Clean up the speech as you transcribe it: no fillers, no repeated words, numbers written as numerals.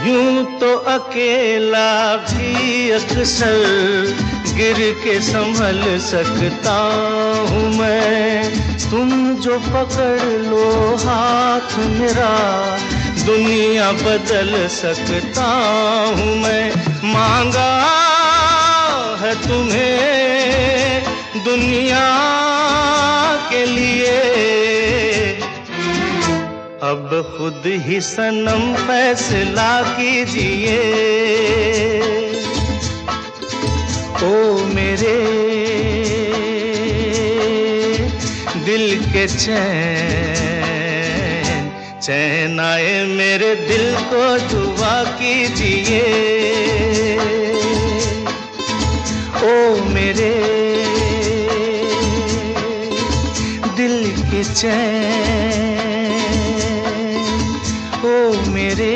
यूं तो अकेला भी अक्सर गिर के संभल सकता हूँ मैं। तुम जो पकड़ लो हाथ मेरा, दुनिया बदल सकता हूँ मैं। मांगा है तुम्हें दुनिया के लिए, अब खुद ही सनम फैसला कीजिए। ओ मेरे दिल के चैन, चैन आए मेरे दिल को दुआ कीजिए। ओ मेरे दिल के चैन, ओ मेरे